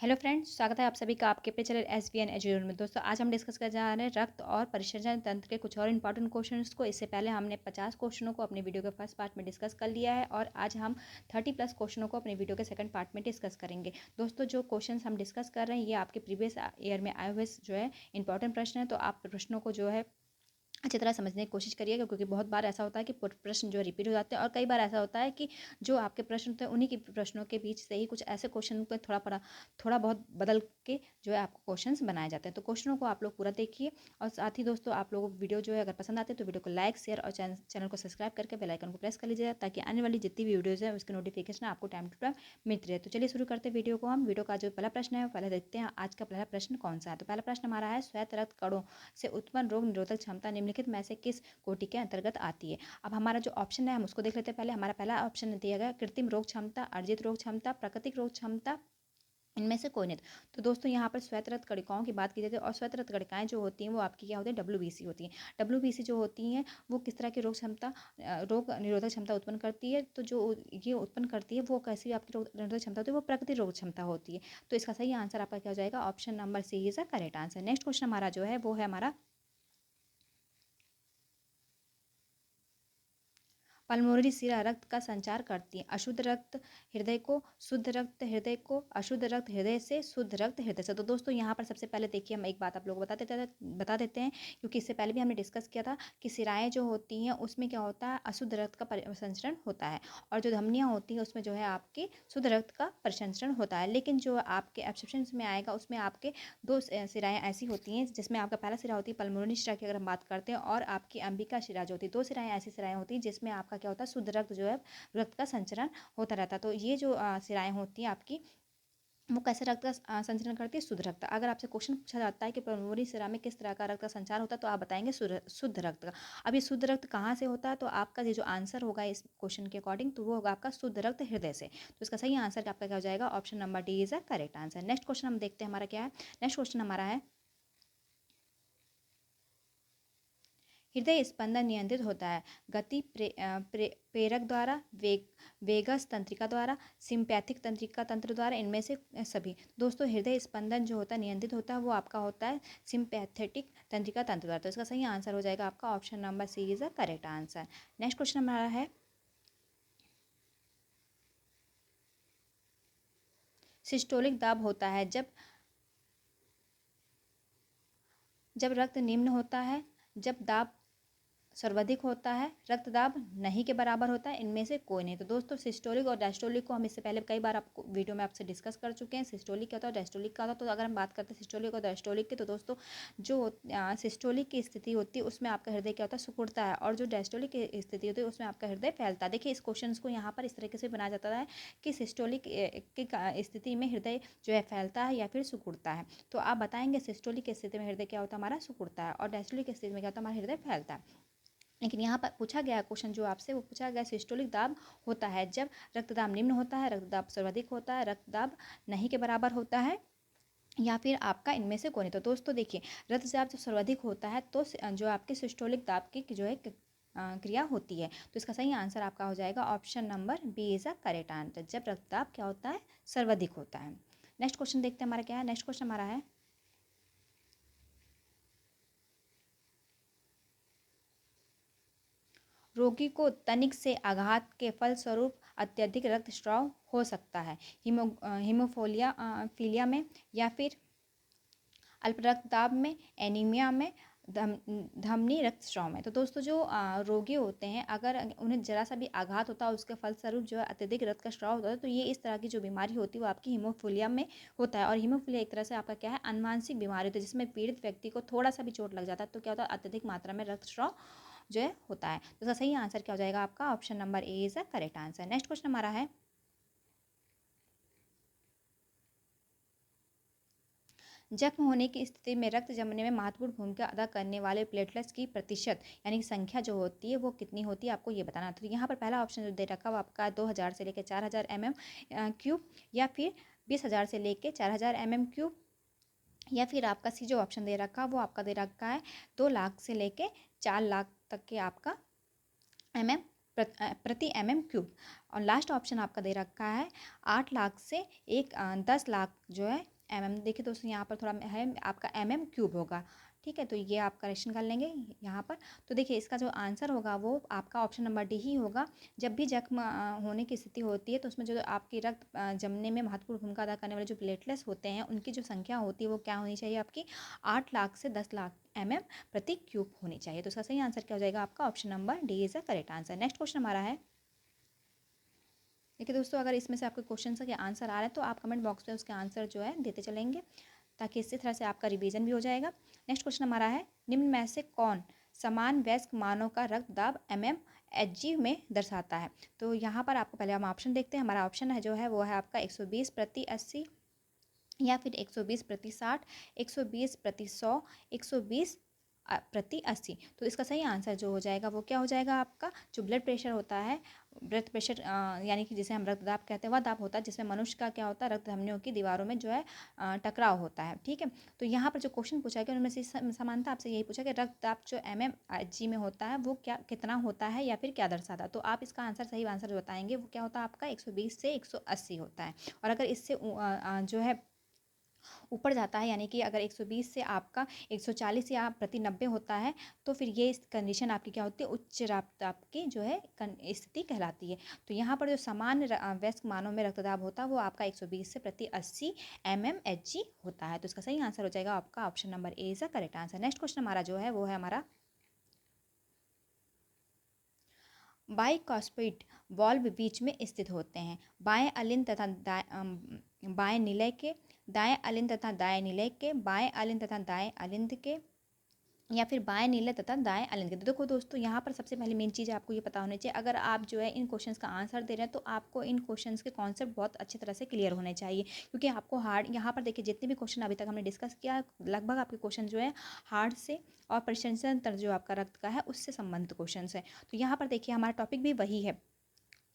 Hello friends, स्वागत है आप सभी का आपके पे चैनल SVN एजुकेशन में। दोस्तों, आज हम डिस्कस कर जा रहे हैं रक्त और परिसंचरण तंत्र के कुछ और इंपॉर्टेंट क्वेश्चंस को। इससे पहले हमने 50 क्वेश्चनों को अपने वीडियो के फर्स्ट पार्ट में डिस्कस कर लिया है और आज हम 30+ क्वेश्चनों को अपने वीडियो के सेकंड पार्ट में डिस्कस करेंगे। दोस्तों, जो क्वेश्चन हम डिस्कस कर रहे हैं ये आपके प्रीवियस ईयर में आए हुए जो है इंपॉर्टेंट प्रश्न है, तो आप प्रश्नों को जो है अच्छी तरह समझने की कोशिश करिएगा, क्योंकि बहुत बार ऐसा होता है कि प्रश्न जो है रिपीट हो जाते हैं और कई बार ऐसा होता है कि जो आपके प्रश्न होते हैं उन्हीं के प्रश्नों के बीच से ही कुछ ऐसे क्वेश्चन पे थोड़ा बहुत बदल के जो है आपको क्वेश्चंस बनाए जाते हैं। तो क्वेश्चनों को आप लोग पूरा देखिए और साथ ही दोस्तों आप लोगों को वीडियो जो है अगर पसंद आते हैं तो वीडियो को लाइक शेयर और चैनल को सब्सक्राइब करके बेल आइकन को प्रेस कर लीजिएगा, ताकि आने वाली जितनी भी वीडियोज़ है उसके नोटिफिकेशन आपको टाइम टू टाइम मिलती रहे। तो चलिए शुरू करते हैं वीडियो को। हम वीडियो का जो पहला प्रश्न है पहले देखते हैं आज का पहला प्रश्न कौन सा है। तो पहला प्रश्न हमारा है, श्वेत रक्त कणों से उत्पन्न रोग निरोधक क्षमता निम्नलिखित में से किस कोटि के अंतर्गत आती है। अब हमारा जो ऑप्शन है हम उसको देख लेते हैं। पहले हमारा पहला ऑप्शन दिया गया कृत्रिम रोग क्षमता, अर्जित रोग क्षमता, प्राकृतिक रोग क्षमता, इनमें से कोई नहीं। तो दोस्तों यहाँ पर श्वेत रक्त कणिकाओं की बात की जाती है और श्वेत रक्त कणिकाएं जो होती हैं वो आपकी क्या होती है, WBC होती हैं। WBC जो होती हैं वो किस तरह की रोग निरोधक क्षमता उत्पन्न करती है। तो जो ये उत्पन्न करती है वो कैसी आपकी रोग निरोधक क्षमता होती है, वो प्राकृतिक रोग क्षमता होती है। तो इसका सही आंसर आपका क्या हो जाएगा, option number C is a correct answer. Next question हमारा जो है वो है हमारा, पल्मोनरी शिरा रक्त का संचार करती है। अशुद्ध रक्त हृदय को, शुद्ध रक्त हृदय को, अशुद्ध रक्त हृदय से, शुद्ध रक्त हृदय से। तो दोस्तों यहाँ पर सबसे पहले देखिए हम एक बात आप लोगों को बता देते हैं, क्योंकि इससे पहले भी हमने डिस्कस किया था कि शिराएँ जो होती हैं उसमें क्या होता है, अशुद्ध रक्त का परिसंचरण होता है और जो धमनियाँ होती हैं उसमें जो है आपके शुद्ध रक्त का परिसंचरण होता है। लेकिन जो आपके एक्सेप्शन में आएगा उसमें आपके दो शिराएँ ऐसी होती हैं, जिसमें आपका पहला शिरा होती है पल्मोनरी शिरा की अगर हम बात करते हैं, और आपकी अंबिका शिरा जो होती है। दो शिराएँ ऐसी शिराएँ होती हैं जिसमें आपका क्या होता है, शुद्ध रक्त जो है रक्त का संचरण होता रहता है। तो ये जो शिराएँ होती हैं आपकी, वो कैसे रक्त का संचरण करती है, शुद्ध रक्त। अगर आपसे क्वेश्चन पूछा जाता है कि पल्मोनरी शिरा में किस तरह का रक्त का संचार होता है, तो आप बताएंगे शुद्ध रक्त का। अब ये शुद्ध रक्त कहाँ से होता है, तो आपका ये जो आंसर होगा इस क्वेश्चन के अकॉर्डिंग, तो वो होगा आपका शुद्ध रक्त हृदय से। तो इसका सही आंसर आपका क्या हो जाएगा, option number D is a correct answer. Next question हम देखते हैं हमारा क्या है। नेक्स्ट क्वेश्चन हमारा है, हृदय स्पंदन नियंत्रित होता है गति प्रेरक द्वारा, वेगस तंत्रिका द्वारा, सिंपैथिक तंत्रिका तंत्र द्वारा, इनमें से सभी। दोस्तों, हृदय स्पंदन जो होता है नियंत्रित होता है वो आपका होता है सिंपैथेटिक तंत्रिका तंत्र द्वारा। तो इसका सही आंसर हो जाएगा आपका option number C is a correct answer. Next question हमारा है, सिस्टोलिक दाब होता है जब रक्त निम्न होता है, जब दाब सर्वाधिक होता है, रक्तदाब नहीं के बराबर होता है, इनमें से कोई नहीं। तो दोस्तों, सिस्टोलिक और डायस्टोलिक को हम इससे पहले कई बार आपको वीडियो में आपसे डिस्कस कर चुके हैं। सिस्टोलिक क्या होता है, डायस्टोलिक क्या होता है। तो अगर हम बात करते हैं सिस्टोलिक और डायस्टोलिक की, तो दोस्तों जो सिस्टोलिक की स्थिति होती है उसमें आपका हृदय क्या होता है, सिकुड़ता है, और जो डायस्टोलिक की स्थिति होती है उसमें आपका हृदय फैलता है। देखिए, इस क्वेश्चन को यहाँ पर इस तरीके से बनाया जाता है कि सिस्टोलिक की स्थिति में हृदय जो है फैलता है या फिर सिकुड़ता है। तो आप बताएंगे सिस्टोलिक की स्थिति में हृदय क्या होता है, हमारा सिकुड़ता है, और डायस्टोलिक की स्थिति में क्या होता है, हमारा हृदय फैलता है। लेकिन यहाँ पर पूछा गया क्वेश्चन जो आपसे, वो पूछा गया सिस्टोलिक दाब होता है जब रक्तदाब निम्न होता है, रक्तदाब सर्वाधिक होता है, रक्तदाब नहीं के बराबर होता है, या फिर आपका इनमें से कोई नहीं। तो दोस्तों देखिए, रक्तचाप जब सर्वाधिक होता है तो जो आपके सिस्टोलिक दाब की जो है क्रिया होती है। तो इसका सही आंसर आपका हो जाएगा option number B is a correct answer, जब रक्तदाब क्या होता है, सर्वाधिक होता है। नेक्स्ट क्वेश्चन देखते हैं हमारा क्या है। नेक्स्ट क्वेश्चन हमारा है, रोगी को तनिक से आघात के फलस्वरूप अत्यधिक रक्तस्राव हो सकता है, हीमोफोलिया फीलिया में, या फिर अल्प रक्तदाब में, एनीमिया में, धमनी रक्तस्राव में। तो दोस्तों, जो रोगी होते हैं अगर उन्हें जरा सा भी आघात होता है उसके फलस्वरूप जो है अत्यधिक रक्त का स्राव होता है, तो ये इस तरह की जो बीमारी होती है वो आपकी हीमोफीलिया में होता है। और हीमोफीलिया एक तरह से आपका क्या है, अनुवांशिक बीमारी होती है, जिसमें पीड़ित व्यक्ति को थोड़ा सा भी चोट लग जाता है तो क्या होता है, अत्यधिक मात्रा में रक्तस्राव जो है होता है। तो इसका सही आंसर क्या हो जाएगा आपका, option number A is a correct answer. Next question हमारा है, जख्म होने की स्थिति में रक्त जमने में महत्वपूर्ण भूमिका अदा करने वाले प्लेटलेट्स की प्रतिशत यानी कि संख्या जो होती है वो कितनी होती है, आपको ये बताना। तो यहाँ पर पहला ऑप्शन जो दे रखा है वो आपका 2000 से लेकर 4000 mm³ या फिर 20,000 से लेकर 4000 mm³, या फिर आपका सी जो ऑप्शन दे रखा है वो आपका दे रखा है 2 लाख से लेके 4 लाख तक के आपका MM प्रति MM³ और लास्ट ऑप्शन आपका दे रखा है 8 लाख से 10 लाख जो है MM। देखिए दोस्तों यहाँ पर थोड़ा है आपका MM³ होगा, ठीक है। तो ये आप करेक्शन कर लेंगे यहाँ पर। तो देखिए इसका जो आंसर होगा वो आपका ऑप्शन नंबर डी ही होगा। जब भी जख्म होने की स्थिति होती है तो उसमें जो आपकी रक्त जमने में महत्वपूर्ण भूमिका अदा करने वाले जो प्लेटलेट्स होते हैं उनकी जो संख्या होती है वो क्या होनी चाहिए आपकी 8 लाख से 10 लाख MM/³ होनी चाहिए। तो इसका सही आंसर क्या हो जाएगा आपका option number D is the correct answer. Next question हमारा है, देखिए दोस्तों अगर इसमें से आपके क्वेश्चन के आंसर आ रहे हैं तो आप कमेंट बॉक्स में उसके आंसर जो है देते चलेंगे, ताकि इसी तरह से आपका रिवीजन भी हो जाएगा। नेक्स्ट क्वेश्चन हमारा है, निम्न में से कौन समान वयस्क मानव का रक्तदाब mmHg में दर्शाता है। तो यहाँ पर आपको पहले हम ऑप्शन देखते हैं। हमारा ऑप्शन है जो है वो है आपका 120/80 या फिर 120/60, 120/100, 120/80। तो इसका सही आंसर जो हो जाएगा वो क्या हो जाएगा आपका जो ब्लड प्रेशर होता है, ब्लड प्रेशर यानी कि जिसे हम रक्तदाब कहते हैं, वह दाब होता है जिसमें मनुष्य का क्या होता है रक्त धमनियों की दीवारों में जो है टकराव होता है, ठीक है। तो यहाँ पर जो क्वेश्चन पूछा गया उनमें से समानता आपसे यही पूछा कि रक्तदाब जो mmHg में होता है वो क्या कितना होता है या फिर क्या दर्शाता है। तो आप इसका आंसर सही आंसर जो बताएंगे वो क्या होता है आपका 120 से 180 होता है। और अगर इससे जो है ऊपर जाता है, यानी कि अगर 120 से आपका 140 या प्रति 90 होता है तो फिर ये कंडीशन आपकी क्या होती है उच्च रक्तदाब की जो है स्थिति कहलाती है। तो यहाँ पर जो सामान्य वयस्क मानव में रक्तदाब होता है वो आपका 120 से प्रति 80 mmHg होता है। तो इसका सही आंसर हो जाएगा आपका option number A is the correct answer. Next question हमारा जो है वो है हमारा बाइकॉस्पिड वॉल्व बीच में स्थित होते हैं। बाएं अलिंद तथा बाएं निलय के, दाएं अलिंद तथा दाएं निलय के, बाएं अलिंद तथा दाएं अलिंद के, या फिर बाएं निलय तथा दाएं अलिंद के। तो देखो दोस्तों यहाँ पर सबसे पहले मेन चीज़ आपको ये पता होनी चाहिए, अगर आप जो है इन क्वेश्चंस का आंसर दे रहे हैं तो आपको इन क्वेश्चंस के कॉन्सेप्ट बहुत अच्छी तरह से क्लियर होने चाहिए, क्योंकि आपको हार्ड यहाँ पर देखिए जितने भी क्वेश्चन अभी तक हमने डिस्कस किया लगभग आपके क्वेश्चन जो है हार्ड से और परिसंचरण तंत्र जो आपका रक्त का है उससे संबंधित क्वेश्चन है। तो यहाँ पर देखिए हमारा टॉपिक भी वही है।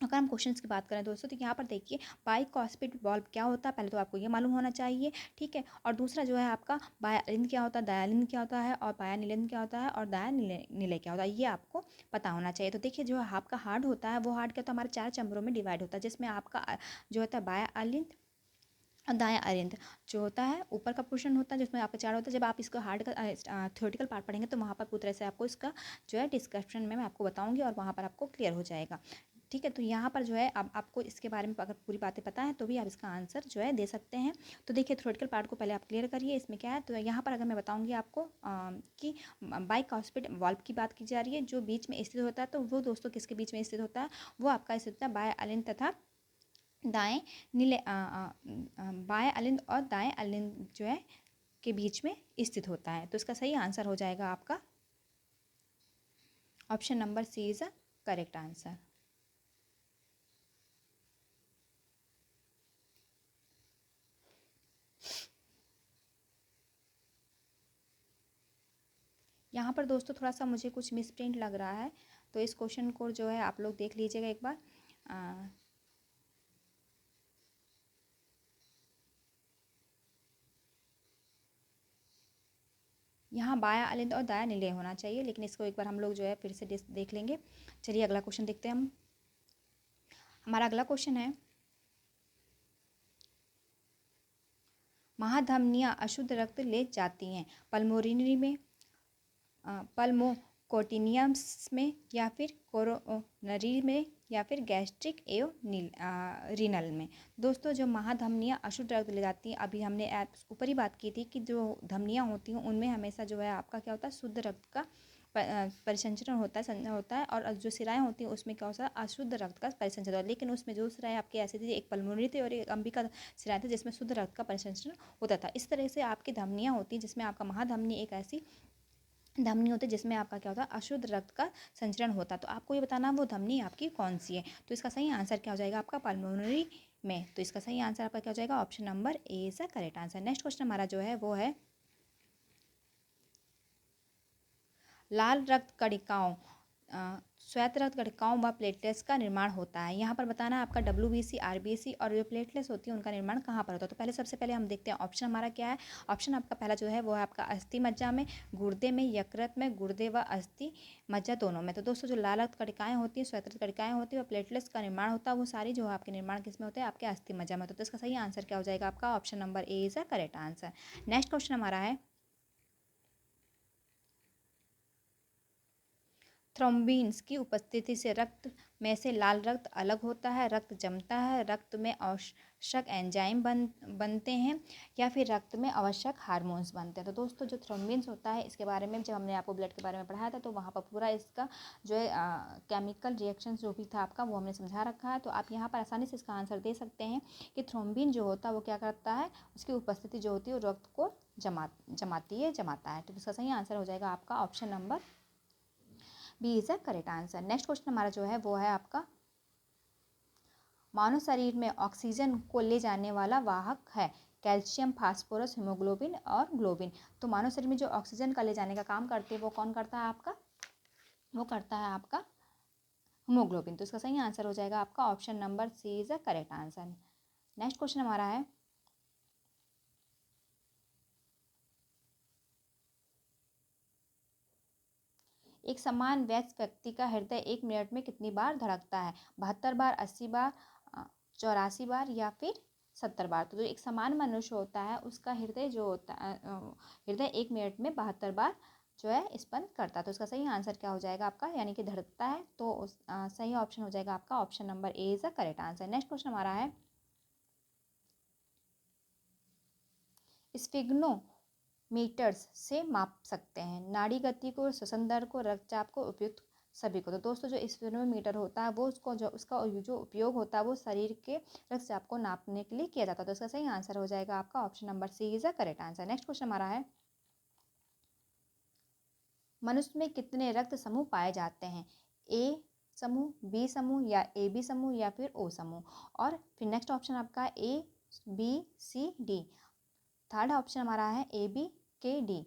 अगर हम क्वेश्चंस की बात करें दोस्तों तो यहाँ पर देखिए बाइकॉस्पिड वॉल्व क्या होता है, पहले तो आपको ये मालूम होना चाहिए, ठीक है। और दूसरा जो है आपका बाया अलिंद क्या होता है, दाया अलिंद क्या होता है, और बाया निलंद क्या होता है, और दाया निलय क्या होता है, ये आपको पता होना चाहिए। तो देखिए जो आपका हार्ड होता है वो हार्ड क्या होता है हमारे 4 चैम्बरों में डिवाइड होता है, जिसमें आपका जो होता है बाया अलिंद और दायां अरिंद जो होता है ऊपर का पोर्शन होता है जिसमें आपका 4 होता है। जब आप इसको हार्ड का थ्योरेटिकल पार्ट पढ़ेंगे तो वहाँ पर पूरी तरह से आपको इसका जो है डिस्क्रिप्शन में मैं आपको बताऊँगी और वहाँ पर आपको क्लियर हो जाएगा, ठीक है। तो यहाँ पर जो है अब आपको इसके बारे में अगर पूरी बातें पता है तो भी आप इसका आंसर जो है दे सकते हैं। तो देखिए थ्योरेटिकल पार्ट को पहले आप क्लियर करिए, इसमें क्या है। तो यहाँ पर अगर मैं बताऊँगी आपको कि बाइकॉस्पिड वॉल्व की बात की जा रही है जो बीच में स्थित होता है, तो वो दोस्तों किसके बीच में स्थित होता है, वो आपका स्थित होता है बाया अलिंद तथा दाएं नीले बाएं अलिंद और दाएं अलिंद जो है के बीच में स्थित होता है। तो इसका सही आंसर हो जाएगा आपका option number C is a correct answer. यहाँ पर दोस्तों थोड़ा सा मुझे कुछ मिसप्रिंट लग रहा है, तो इस क्वेश्चन को जो है आप लोग देख लीजिएगा एक बार। यहाँ बाया अलिंद और दाया निलय होना चाहिए, लेकिन इसको एक बार हम लोग जो है फिर से देख लेंगे। चलिए अगला क्वेश्चन देखते हैं हम। हमारा अगला क्वेश्चन है, महाधमनियाँ अशुद्ध रक्त ले जाती हैं पल्मोनरी में, पल्मोकोटिनियम्स में, या फिर कोरोनरी में, या फिर गैस्ट्रिक एवं रीनल में। दोस्तों जो महाधमनियाँ अशुद्ध रक्त ले जाती हैं, अभी हमने ऊपर ही बात की थी कि जो धमनियाँ होती हैं उनमें हमेशा जो है आपका क्या होता है शुद्ध रक्त का परिसंचरण होता है और जो सिराएँ होती हैं उसमें क्या होता है अशुद्ध रक्त का परिसंचरण होता है। लेकिन उसमें जो सिराएँ आपकी ऐसी थी, एक पल्मोनरी थी और एक अंबिका सिराएँ थी जिसमें शुद्ध रक्त का परिसंचरण होता था। इस तरह से आपकी धमनियाँ होती हैं जिसमें आपका महाधमनी एक ऐसी धमनी होती है जिसमें आपका क्या होता है अशुद्ध रक्त का संचरण होता है। तो आपको ये बताना वो धमनी आपकी कौन सी है। तो इसका सही आंसर क्या हो जाएगा आपका पल्मोनरी में। तो इसका सही आंसर आपका क्या हो जाएगा option number A is the correct answer. Next question हमारा जो है वो है, लाल रक्त कणिकाओं श्वेत रक्त कणिकाओं व प्लेटलेट्स का निर्माण होता है। यहाँ पर बताना है आपका डब्ल्यूबीसी, आरबीसी और जो प्लेटलेट्स होती है उनका निर्माण कहाँ पर होता है। तो पहले सबसे पहले हम देखते हैं ऑप्शन हमारा क्या है। ऑप्शन आपका पहला जो है वो है आपका अस्थि मज्जा में, गुर्दे में, यकृत में, गुर्दे व अस्थि मज्जा दोनों में। तो दोस्तों जो लाल रक्त कणिकाएं होती हैं, श्वेत रक्त कणिकाएं होती है, व प्लेटलेट्स का निर्माण होता है, वो सारी जो है आपके निर्माण किस में होते हैं, आपके अस्थि मज्जा में। तो इसका सही आंसर क्या हो जाएगा आपका option number A is a correct answer. Next question हमारा है थ्रोम्बिन्स की उपस्थिति से रक्त में से लाल रक्त अलग होता है, रक्त जमता है, रक्त में आवश्यक एंजाइम बनते हैं या फिर रक्त में आवश्यक हार्मोन्स बनते हैं। तो दोस्तों जो थ्रोम्बिन्स होता है इसके बारे में जब हमने आपको ब्लड के बारे में पढ़ाया था तो वहाँ पर पूरा इसका जो है केमिकल रिएक्शन जो भी था आपका वो हमने समझा रखा है। तो आप यहाँ पर आसानी से इसका आंसर दे सकते हैं कि थ्रोम्बिन जो होता है वो क्या करता है, उसकी उपस्थिति जो होती है वो रक्त को जमाता है। तो इसका सही आंसर हो जाएगा आपका option number B is a correct answer. Next question हमारा जो है वो है आपका मानव शरीर में ऑक्सीजन को ले जाने वाला वाहक है कैल्शियम, फास्फोरस, हीमोग्लोबिन और ग्लोबिन। तो मानव शरीर में जो ऑक्सीजन का ले जाने का काम करते हैं वो कौन करता है आपका, वो करता है आपका हीमोग्लोबिन। तो इसका सही आंसर हो जाएगा आपका option number C is a correct answer. Next question हमारा है एक समान वयस्क व्यक्ति का हृदय 1 मिनट में कितनी बार धड़कता है, 72 बार, 80 बार, 84 बार या फिर 70 बार। तो जो एक समान मनुष्य होता है उसका हृदय जो होता है हृदय 1 मिनट में 72 बार जो है स्पंद करता है। तो इसका सही आंसर क्या हो जाएगा आपका, यानी कि धड़कता है। तो सही ऑप्शन हो जाएगा आपका option number A is the correct answer. Next question हमारा है स्फिग्नो मीटर्स से माप सकते हैं नाड़ी गति को, श्वसन दर को, रक्तचाप को, उपयुक्त सभी को। तो दोस्तों जो स्फिग्नोमीटर होता है वो उसका जो उपयोग होता है वो शरीर के रक्तचाप को नापने के लिए किया जाता है। तो इसका सही आंसर हो जाएगा आपका option number C is a correct answer. Next question हमारा है मनुष्य में कितने रक्त समूह पाए जाते हैं, ए समूह, बी समूह या ए बी समूह या फिर ओ समूह। और फिर नेक्स्ट ऑप्शन आपका A B C D. Third option हमारा है ए बी के डी।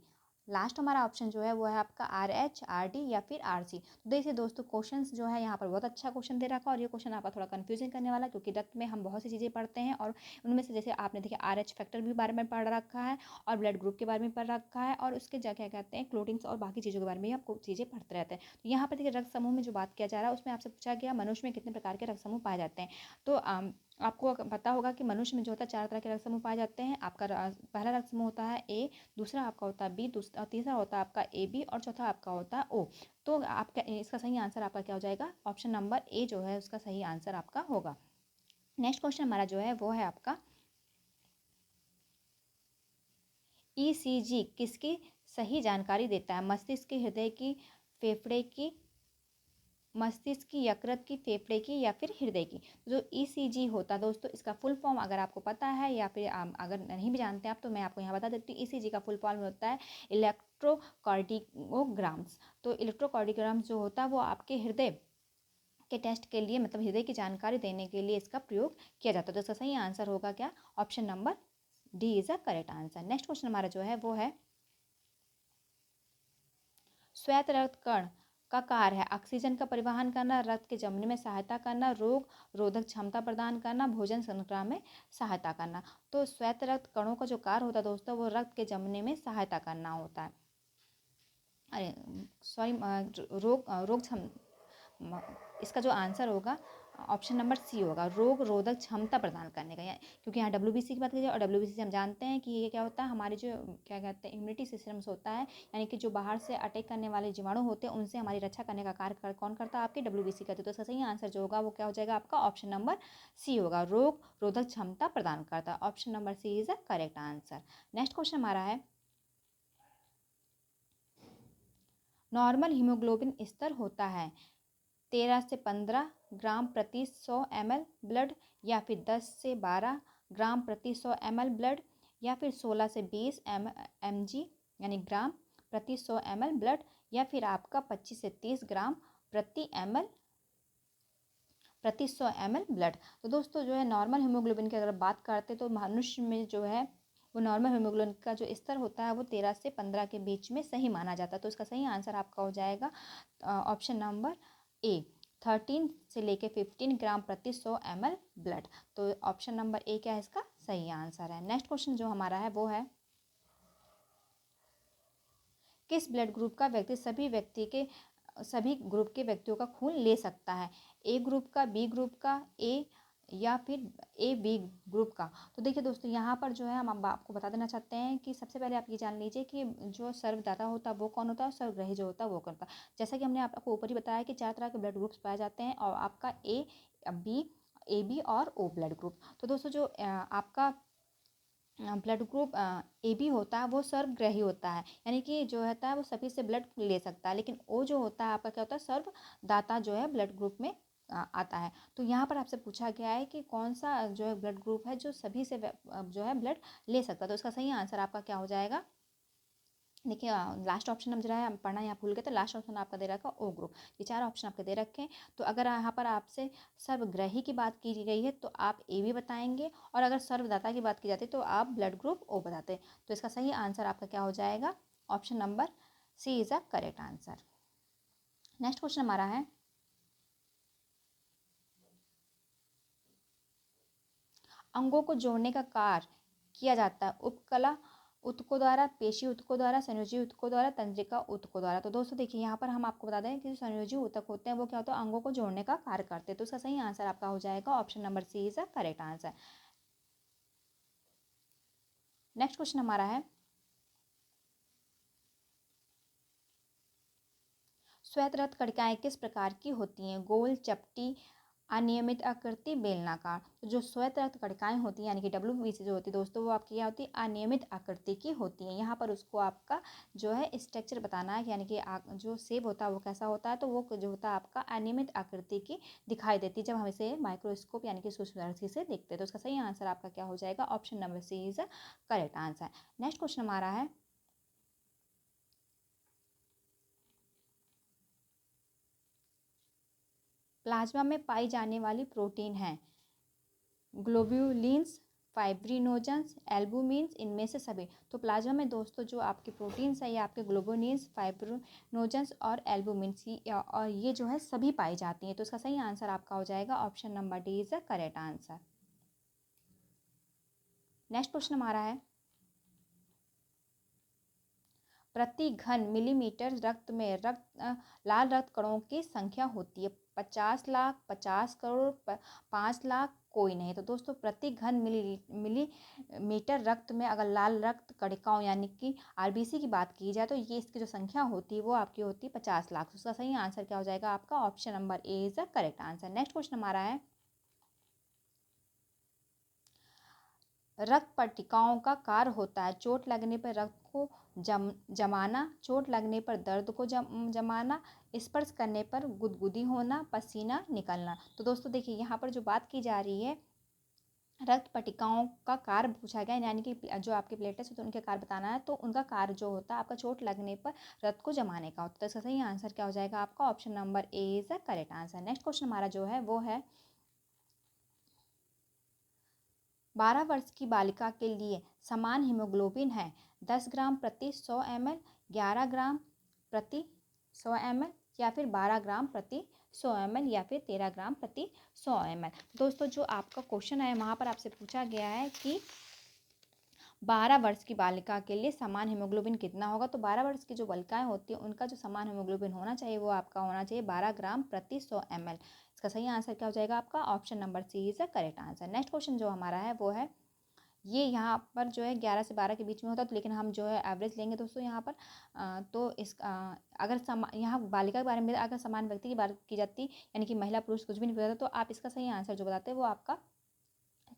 लास्ट हमारा ऑप्शन जो है वो है आपका आर एच, आर डी या फिर आर सी। तो देखिए दोस्तों क्वेश्चंस जो है यहाँ पर बहुत अच्छा क्वेश्चन दे रखा है और ये क्वेश्चन आपका थोड़ा कंफ्यूजन करने वाला है क्योंकि रक्त में हम बहुत सी चीज़ें पढ़ते हैं और उनमें से जैसे आपने देखिए आर एच फैक्टर भी बारे में पढ़ रखा है और ब्लड ग्रुप के बारे में पढ़ रखा है और उसके क्या कहते हैं क्लोटिंग्स और बाकी चीज़ों के बारे में आपको चीज़ें पढ़ते रहते हैं। तो यहाँ पर देखिए रक्त समूह में जो बात किया जा रहा है उसमें आपसे पूछा गया मनुष्य में कितने प्रकार के रक्त समूह पाए जाते हैं। तो आपको पता होगा कि मनुष्य में जो होता है 4 तरह के रक्त समूह पाए जाते हैं। आपका पहला रक्त समूह होता है ए, दूसरा आपका होता है बी, तीसरा होता है आपका ए बी और चौथा आपका होता है ओ। तो आपका इसका सही आंसर आपका क्या हो जाएगा, ऑप्शन नंबर ए जो है उसका सही आंसर आपका होगा। नेक्स्ट क्वेश्चन हमारा जो है वो है आपका ईसीजी किसकी सही जानकारी देता है, मस्तिष्क की, हृदय की, फेफड़े की, मस्तिष्क की, यकृत की, फेफड़े की या फिर हृदय की। जो ईसीजी होता है दोस्तों इसका फुल फॉर्म अगर आपको पता है या फिर अगर नहीं भी जानते आप तो मैं आपको यहाँ बता देती हूँ। ईसीजी का फुल फॉर्म होता है इलेक्ट्रोकार्डियोग्राम्स। तो इलेक्ट्रोकार्डियोग्राम्स जो होता है वो आपके हृदय के टेस्ट के लिए मतलब हृदय की जानकारी देने के लिए इसका प्रयोग किया जाता है। तो इसका सही आंसर होगा क्या, option number D is a correct answer. Next question हमारा जो है वो है श्वेत रक्त कण का कार्य है ऑक्सीजन का परिवहन करना, रक्त के जमने में सहायता करना, रोग रोधक क्षमता प्रदान करना, भोजन श्रृंखला में सहायता करना। तो श्वेत रक्त कणों का जो कार्य होता है दोस्तों वो रक्त के जमने में सहायता करना होता है। अरे सॉरी, रोग इसका जो आंसर होगा ऑप्शन नंबर सी होगा, रोग रोधक क्षमता प्रदान करने का। क्योंकि यहाँ डब्ल्यूबीसी की बात की जाए और डब्ल्यूबीसी से हम जानते हैं कि ये क्या होता है, हमारे जो क्या कहते हैं इम्यूनिटी सिस्टम्स होता है, यानी कि जो बाहर से अटैक करने वाले जीवाणु होते हैं उनसे हमारी रक्षा करने का कार्य कौन करता है, आपके डब्ल्यूबीसी करते हैं। तो इसका सही आंसर जो होगा वो क्या हो जाएगा आपका ऑप्शन नंबर सी होगा, रोग रोधक क्षमता प्रदान करता है। Option number C is a correct answer. Next question हमारा है नॉर्मल हीमोग्लोबिन स्तर होता है 13 से 15 ग्राम प्रति 100 ml ब्लड या फिर 10 से 12 ग्राम प्रति 100 ml ब्लड या फिर 16 से 20 mg यानी ग्राम प्रति 100 ml ब्लड या फिर आपका 25 से 30 ग्राम प्रति 100 ml ब्लड। तो दोस्तों जो है नॉर्मल हीमोग्लोबिन की अगर बात करते तो मनुष्य में जो है वो नॉर्मल हीमोग्लोबिन का जो स्तर होता है वो 13 से 15 के बीच में सही माना जाता है। तो इसका सही आंसर आपका हो जाएगा ऑप्शन नंबर ए 13 से लेके 15 ग्राम प्रति 100 ml ब्लड। तो ऑप्शन नंबर ए क्या है इसका सही आंसर है। नेक्स्ट क्वेश्चन जो हमारा है वो है किस ब्लड ग्रुप का व्यक्ति सभी ग्रुप के व्यक्तियों का खून ले सकता है? ए ग्रुप का, बी ग्रुप का, ए या फिर ए बी ग्रुप का। तो देखिए दोस्तों यहाँ पर जो है हम आपको बता देना चाहते हैं कि सबसे पहले आप ये जान लीजिए कि जो सर्वदाता होता है वो कौन होता है और सर्वग्राही जो होता है वो कौन होता है। जैसा कि हमने आपको ऊपर ही बताया कि 4 तरह के ब्लड ग्रुप्स पाए जाते हैं और आपका ए बी और ओ ब्लड ग्रुप। तो दोस्तों जो आपका ब्लड ग्रुप ए बी होता है वो सर्वग्राही होता है, यानी कि जो होता है वो सभी से ब्लड ले सकता है। लेकिन ओ जो होता है आपका क्या होता है सर्वदाता जो है ब्लड ग्रुप में आता है। तो यहाँ पर आपसे पूछा गया है कि कौन सा जो है ब्लड ग्रुप है जो सभी से जो है ब्लड ले सकता है। तो इसका सही आंसर आपका क्या हो जाएगा? देखिए लास्ट ऑप्शन हम जरा पढ़ना यहाँ भूल गए, तो लास्ट ऑप्शन आपका दे रखा ओ ग्रुप। ये 4 ऑप्शन आपके दे रखे हैं। तो अगर यहाँ पर आपसे सर्वग्राही की बात की गई है तो आप ए बी बताएंगे, और अगर सर्वदाता की बात की जाती है तो आप ब्लड ग्रुप ओ बताते। तो इसका सही आंसर आपका क्या हो जाएगा? Option number C is a correct answer. Next question हमारा है अंगों को जोड़ने का कार्य किया जाता है उपकला ऊतकों द्वारा, पेशी ऊतकों द्वारा, संयोजी ऊतकों द्वारा, तंत्रिका ऊतकों द्वारा। तो दोस्तों देखिए यहाँ पर हम आपको बता दें कि जो संयोजी ऊतक होते हैं वो क्या होता है अंगों को जोड़ने का कार्य करते हैं। तो इसका सही आंसर आपका हो जाएगा option number C is a correct answer. Next question हमारा है श्वेत रक्त कणिकाएं किस प्रकार की होती हैं? गोल, चपटी, अनियमित आकृति, बेलनाकार। तो जो श्वेत रक्त कणिकाएं होती हैं यानी कि WBC जो होती है दोस्तों वो आपकी क्या होती है अनियमित आकृति की होती हैं। यहाँ पर उसको आपका जो है स्ट्रक्चर बताना है, यानी कि जो शेप होता है वो कैसा होता है, तो वो जो होता है आपका अनियमित आकृति की दिखाई देती है जब हम इसे माइक्रोस्कोप यानी कि सूक्ष्मदर्शी से देखते हैं। तो इसका सही आंसर आपका क्या हो जाएगा? Option number C is correct answer. Next question हमारा है प्लाज्मा में पाई जाने वाली प्रोटीन है ग्लोब्यूलिन्स, फाइब्रिनोजेंस, एल्बुमिन्स, इनमें से सभी। तो प्लाज्मा में दोस्तों जो आपके प्रोटीन्स है ये आपके ग्लोब्यूलिन्स, फाइब्रिनोजेंस और एल्बुमिन्स और ये जो है सभी पाई जाती हैं। तो इसका सही आंसर आपका हो जाएगा option number D is the correct answer. Next question हमारा है प्रति घन मिलीमीटर रक्त में लाल रक्त कणों की संख्या होती है 50 लाख, 50 करोड़, 5 लाख, कोई नहीं। तो दोस्तों प्रति घन मिलीमीटर रक्त में अगर लाल रक्त कणिकाओं यानी कि RBC की बात की जाए तो ये इसकी जो संख्या होती है वो आपकी होती है 50 लाख। तो उसका सही आंसर क्या हो जाएगा आपका? Option number A is the correct answer. Next question हमारा है रक्त पट्टिकाओं का कार्य होता है चोट लगने पर रक्त को जमाना, चोट लगने पर दर्द को जमाना, स्पर्श करने पर गुदगुदी होना, पसीना निकलना। तो दोस्तों देखिए यहाँ पर जो बात की जा रही है रक्त पट्टिकाओं का कार्य पूछा गया, यानी कि जो आपके प्लेटलेट्स होते हैं उनके कार्य बताना है। तो उनका कार्य जो होता है आपका चोट लगने पर रक्त को जमाने का होता है। तो इसका सही आंसर क्या हो जाएगा आपका? Option number A is the correct answer. Next question हमारा जो है वो है 12 वर्ष की बालिका के लिए समान हीमोग्लोबिन है 10 ग्राम प्रति 100 ml, 11 ग्राम प्रति 100 ml या फिर 12 ग्राम प्रति 100 ml या फिर 13 ग्राम प्रति 100 ml। दोस्तों जो आपका क्वेश्चन है वहाँ पर आपसे पूछा गया है कि 12 वर्ष की बालिका के लिए समान हीमोग्लोबिन कितना होगा। तो 12 वर्ष की जो बालिकाएं होती हैं उनका जो समान हीमोग्लोबिन होना चाहिए वो आपका होना चाहिए 12 ग्राम प्रति 100 ml। इसका सही आंसर क्या हो जाएगा आपका? Option number C is the correct answer. Next question जो हमारा है वो है ये यहाँ पर जो है 11 से 12 के बीच में होता है, तो लेकिन हम जो है एवरेज लेंगे दोस्तों यहाँ पर तो इस अगर यहाँ बालिका के बारे में अगर समान व्यक्ति की बात की जाती यानी कि महिला पुरुष कुछ भी नहीं बताता तो आप इसका सही आंसर जो बताते हैं वो आपका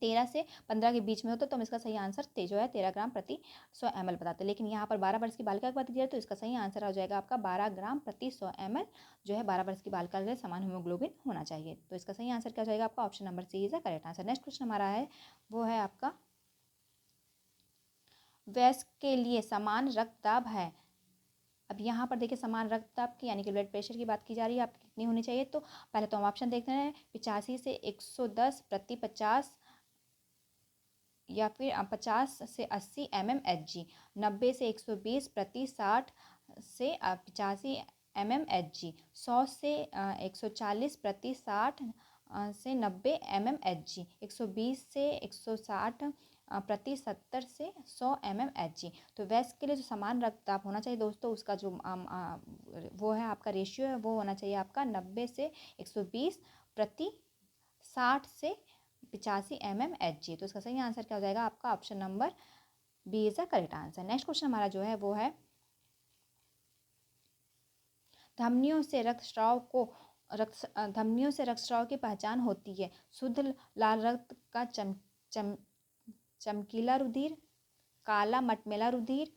13 से 15 के बीच में होता है। तो हम इसका सही आंसर जो है 13 ग्राम प्रति 100 ml बताते हैं। लेकिन यहाँ पर 12 वर्ष की बालिका की बात की जाए तो इसका सही आंसर हो जाएगा आपका 12 ग्राम प्रति 100 ml जो है 12 वर्ष की बालिका के लिए समान हीमोग्लोबिन होना चाहिए। तो इसका सही आंसर क्या हो जाएगा आपका? Option number C is the correct answer. Next question हमारा है वो है आपका वयस्क के लिए समान रक्तदाब है। अब यहाँ पर देखिए समान रक्तदाब की यानी कि ब्लड प्रेशर की बात की जा रही है आपकी कितनी होनी चाहिए। तो पहले तो हम ऑप्शन देखते हैं 85 से 110 प्रति 50 या फिर 50 से 80 mmHg, 90 से 120 प्रति 60 से 85 mmHg, 100 से 140 प्रति 60 से 90 mmHg, 120 से 160 प्रति 70 से 100 mmHg। तो वयस्क के लिए जो समान रक्तदाब होना चाहिए दोस्तों, उसका जो वो है आपका रेशियो है, वो होना चाहिए आपका 90 से 120 प्रति 60 से 85 mmHg। तो इसका सही आंसर क्या हो जाएगा आपका option number B is the correct answer. Next question हमारा जो है वो है धमनियों से रक्तस्राव की पहचान होती है। शुद्ध लाल रक्त का चमकीला रुधिर, काला मटमैला रुधिर,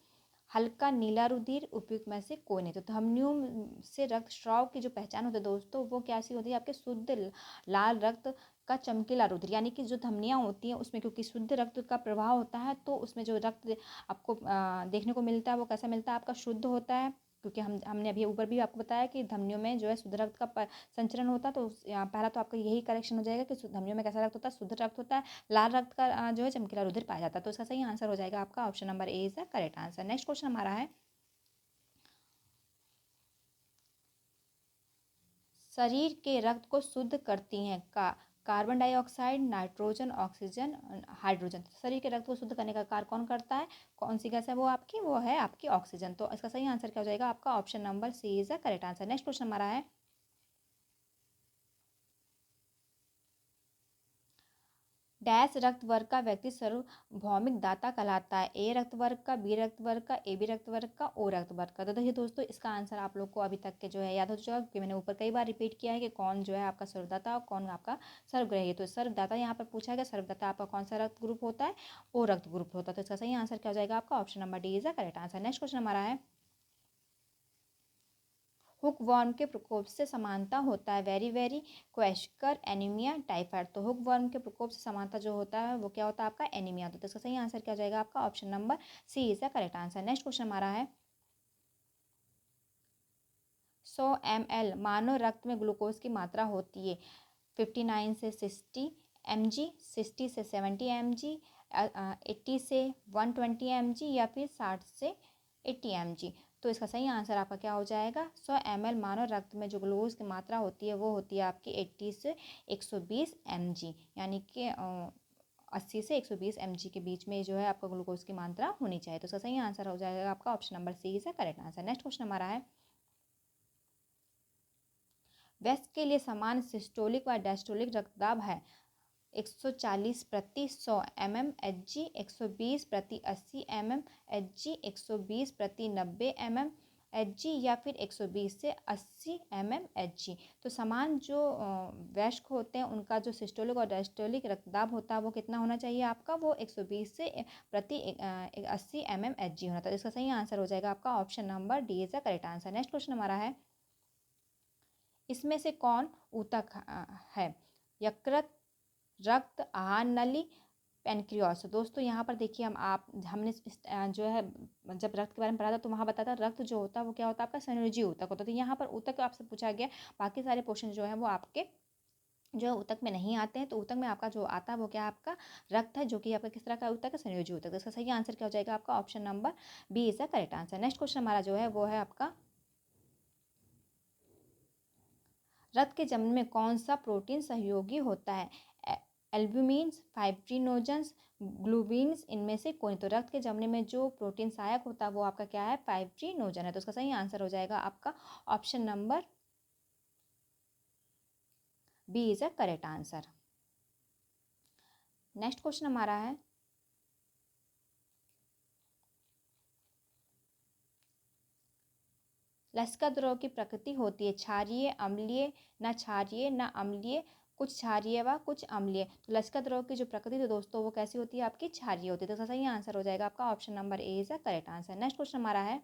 हल्का नीला रुधिर, उपयुक्त में से कोई नहीं। तो धमनियों से रक्तस्राव की जो पहचान होती है दोस्तों, वो कैसी होती है आपके शुद्ध लाल रक्त का चमकीला रुधिर, यानी कि जो धमनियाँ होती हैं उसमें क्योंकि शुद्ध रक्त का प्रवाह होता है, तो उसमें जो रक्त आपको देखने को मिलता है वो कैसा मिलता है आपका शुद्ध होता है। क्योंकि हमने अभी ऊपर भी आपको बताया कि धमनियों में जो है शुद्ध रक्त का संचरण होता है। तो यहाँ पहला तो आपका यही करेक्शन हो जाएगा कि धमनियों में कैसा रक्त होता है, शुद्ध रक्त होता है, लाल रक्त का जो है चमकीला रुधिर पाया जाता है। तो इसका सही आंसर हो जाएगा आपका option number A is the correct answer. Next question हमारा है शरीर के रक्त को शुद्ध करती हैं carbon dioxide, nitrogen, oxygen, hydrogen. तो शरीर के रक्त को शुद्ध करने का कार्य कौन करता है, कौन सी गैस है वो आपकी, वो है आपकी ऑक्सीजन। तो इसका सही आंसर क्या हो जाएगा आपका option number C is the correct answer. Next question हमारा है डैश रक्त वर्ग का व्यक्ति सार्वभौमिक दाता कहलाता है। ए रक्त वर्ग का, बी रक्त वर्ग का, ए बी रक्त वर्ग का, ओ रक्त वर्ग का। तो देखिए दोस्तों, इसका आंसर आप लोग को अभी तक के जो है याद हो चुका है, क्योंकि मैंने ऊपर कई बार रिपीट किया है कि कौन जो है आपका सर्वदाता और कौन आपका सर्वग्राही। तो सर्वदाता यहाँ पर पूछा गया, सर्वदाता आपका कौन सा रक्त ग्रुप होता है, ओ रक्त ग्रुप होता है। तो इसका सही आंसर क्या हो जाएगा आपका option number D is the correct answer. Next question हमारा है हुकवर्म के प्रकोप से समानता होता है वेरी वेरी, क्वेश्कर, एनीमिया, टाइफाइड। तो हुकवर्म के प्रकोप से समानता जो होता है वो क्या होता है आपका एनीमिया होता है। तो इसका सही आंसर क्या हो जाएगा आपका option number C is the correct answer. Next question हमारा है 100 ml मानव रक्त में ग्लूकोज की मात्रा होती है 59 से 60 mg, 60 से 70 mg, 80 से 120 mg या फिर 60 से 80 mg। तो इसका सही आंसर आपका क्या हो जाएगा 100 ml मानव रक्त में जो ग्लूकोज की मात्रा होती है वो होती है आपकी 80 से 120 mg, यानी कि 80 से 120 mg के बीच में जो है आपका ग्लूकोज की मात्रा होनी चाहिए। तो इसका सही आंसर हो जाएगा आपका option number C is the correct answer. Next question हमारा है वयस्क के लिए समान सिस्टोलिक व डायस्टोलिक रक्तदाब है 140 प्रति 100 mmHg, 120 प्रति 80 mmHg, 120 प्रति 90 mmHg या फिर 120 से 80 mmHg। तो समान जो वयस्क होते हैं उनका जो सिस्टोलिक और डायस्टोलिक रक्तदाब होता है वो कितना होना चाहिए आपका, वो 120 से प्रति 80 mmHg होना था। इसका सही आंसर हो जाएगा आपका option number D is the correct answer. Next question हमारा है इसमें से कौन ऊतक है, यकृत, रक्त, आहार नली, पेनक्रियास। दोस्तों यहाँ पर देखिए हमने जो है जब रक्त के बारे में पढ़ा था तो वहाँ बताया था रक्त जो होता है वो क्या होता है आपका संयोजी ऊतक होता है। तो यहाँ पर ऊतक आपसे पूछा गया, बाकी सारे क्वेश्चन जो है वो आपके जो है ऊतक में नहीं आते हैं। तो ऊतक में आपका जो आता है वो क्या आपका रक्त है, जो कि आपका किस तरह का ऊतक है, संयोजी ऊतक। तो इसका सही आंसर क्या हो जाएगा आपका option number B is the correct answer. Next question हमारा जो है वो है आपका रक्त के जमने में कौन सा प्रोटीन सहयोगी होता है, एल्ब्यूमिन्स, फाइब्रिनोजेंस, ग्लूबिन्स, इनमें से कोई। तो रक्त के जमने में जो प्रोटीन सहायक होता है वो आपका क्या है, फाइब्रिनोजन है। तो उसका सही आंसर हो जाएगा आपका option number B is a correct answer. Next question हमारा है लसिका द्रव की प्रकृति होती है क्षारीय, अम्लीय, न क्षारीय न अम्लीय, कुछ क्षारीय व कुछ अम्लीय। तो लसिका द्रव की जो प्रकृति है दोस्तों वो कैसी होती है आपकी क्षारीय होती है। तो इसका सही आंसर हो जाएगा आपका option number A is the correct answer. Next question हमारा है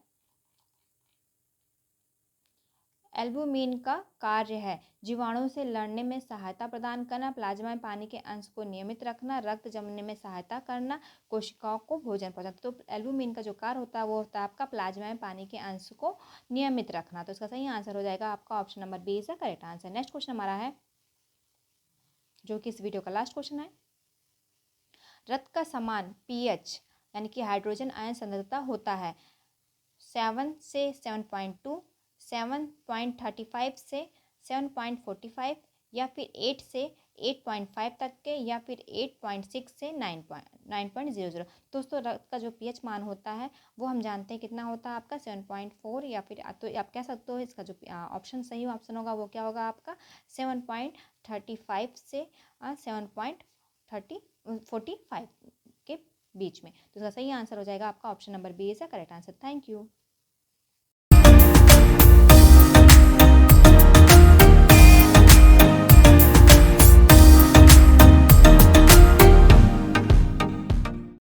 एल्बुमिन का कार्य है जीवाणु से लड़ने में सहायता प्रदान करना, प्लाज्मा में पानी के अंश को नियमित रखना, रक्त जमने में सहायता करना, कोशिकाओं को भोजन पहुंचाना। तो एल्बुमिन का जो कार्य होता है वो होता है आपका प्लाज्मा में पानी के अंश को नियमित रखना। तो इसका सही आंसर हो जाएगा आपका option number B is the correct answer. Next question हमारा है जो कि इस वीडियो का लास्ट क्वेश्चन है रक्त का समान पीएच यानी कि हाइड्रोजन आयन सांद्रता होता है 7 से 7.2, 7.35 से 7.45 या फिर 8 से 8.5 तक के या फिर 8.6 से 9.00। दोस्तों रक्त का जो पीएच मान होता है वो हम जानते हैं कितना होता है आपका 7.4 या फिर तो आप कह सकते हो इसका जो ऑप्शन सही ऑप्शन होगा वो क्या होगा आपका 7.35 से 7.45 के बीच में। तो इसका सही आंसर हो जाएगा आपका option number B is the correct answer. Thank you.